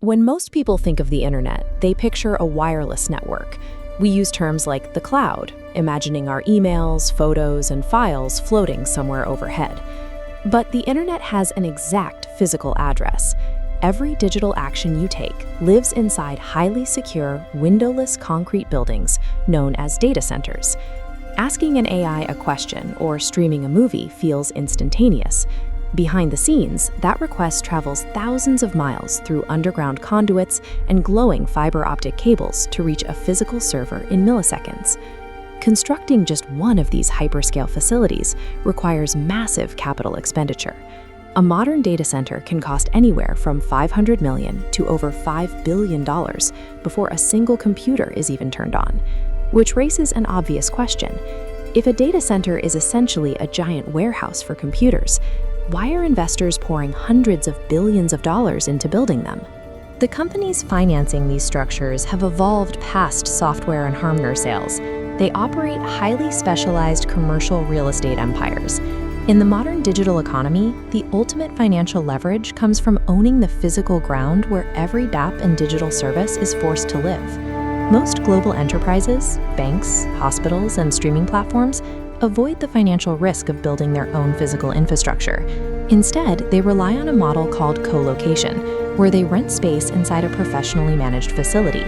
When most people think of the internet, they picture a wireless network. We use terms like the cloud, imagining our emails, photos, and files floating somewhere overhead. But the internet has an exact physical address. Every digital action you take lives inside highly secure, windowless concrete buildings known as data centers. Asking an AI a question or streaming a movie feels instantaneous. Behind the scenes, that request travels thousands of miles through underground conduits and glowing fiber optic cables to reach a physical server in milliseconds. Constructing just one of these hyperscale facilities requires massive capital expenditure. A modern data center can cost anywhere from $500 million to over $5 billion before a single computer is even turned on. Which raises an obvious question. If a data center is essentially a giant warehouse for computers, why are investors pouring hundreds of billions of dollars into building them? The companies financing these structures have evolved past software and hardware sales. They operate highly specialized commercial real estate empires. In the modern digital economy, the ultimate financial leverage comes from owning the physical ground where every app and digital service is forced to live. Most global enterprises, banks, hospitals, and streaming platforms avoid the financial risk of building their own physical infrastructure. Instead, they rely on a model called co-location, where they rent space inside a professionally managed facility.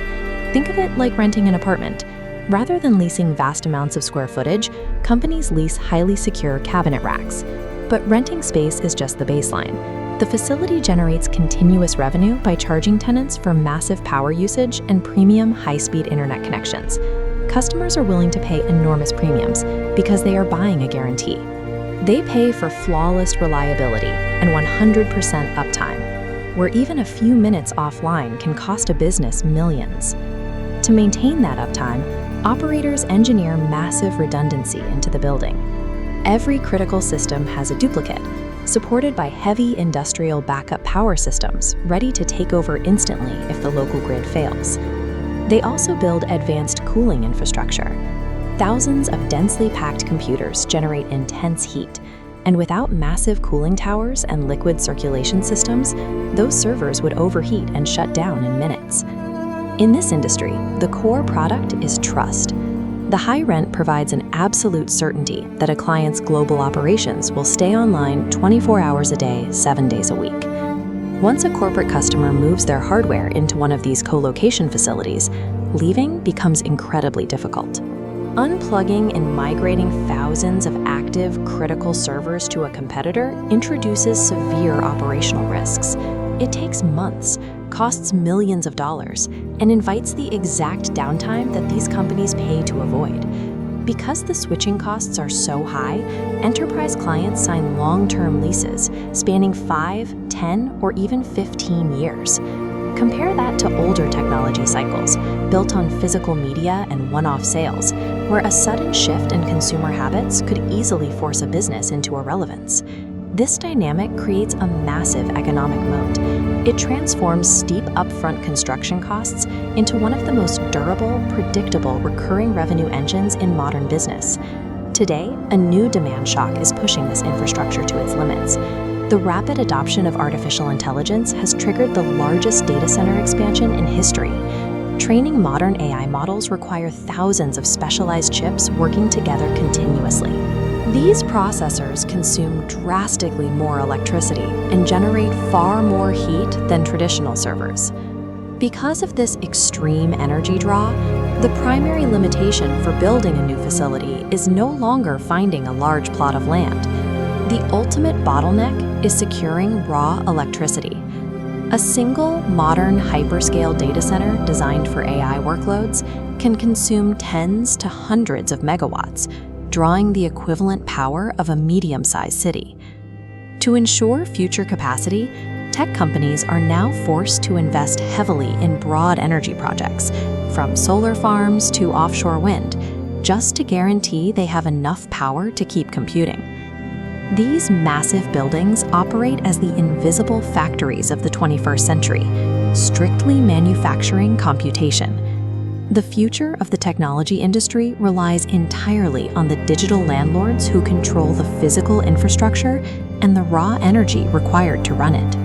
Think of it like renting an apartment. Rather than leasing vast amounts of square footage, companies lease highly secure cabinet racks. But renting space is just the baseline. The facility generates continuous revenue by charging tenants for massive power usage and premium high-speed internet connections. Customers are willing to pay enormous premiums because they are buying a guarantee. They pay for flawless reliability and 100% uptime, where even a few minutes offline can cost a business millions. To maintain that uptime, operators engineer massive redundancy into the building. Every critical system has a duplicate, supported by heavy industrial backup power systems ready to take over instantly if the local grid fails. They also build advanced cooling infrastructure. Thousands of densely packed computers generate intense heat, and without massive cooling towers and liquid circulation systems, those servers would overheat and shut down in minutes. In this industry, the core product is trust. The high rent provides an absolute certainty that a client's global operations will stay online 24 hours a day, 7 days a week. Once a corporate customer moves their hardware into one of these co-location facilities, leaving becomes incredibly difficult. Unplugging and migrating thousands of active, critical servers to a competitor introduces severe operational risks. It takes months, costs millions of dollars, and invites the exact downtime that these companies pay to avoid. Because the switching costs are so high, enterprise clients sign long-term leases spanning 5, 10, or even 15 years. Compare that to older technology cycles built on physical media and one-off sales, where a sudden shift in consumer habits could easily force a business into irrelevance. This dynamic creates a massive economic moat. It transforms steep upfront construction costs into one of the most durable, predictable, recurring revenue engines in modern business. Today, a new demand shock is pushing this infrastructure to its limits. The rapid adoption of artificial intelligence has triggered the largest data center expansion in history. Training modern AI models require thousands of specialized chips working together continuously. These processors consume drastically more electricity and generate far more heat than traditional servers. Because of this extreme energy draw, the primary limitation for building a new facility is no longer finding a large plot of land. The ultimate bottleneck is securing raw electricity. A single modern hyperscale data center designed for AI workloads can consume tens to hundreds of megawatts, drawing the equivalent power of a medium-sized city. To ensure future capacity, tech companies are now forced to invest heavily in broad energy projects, from solar farms to offshore wind, just to guarantee they have enough power to keep computing. These massive buildings operate as the invisible factories of the 21st century, strictly manufacturing computation. The future of the technology industry relies entirely on the digital landlords who control the physical infrastructure and the raw energy required to run it.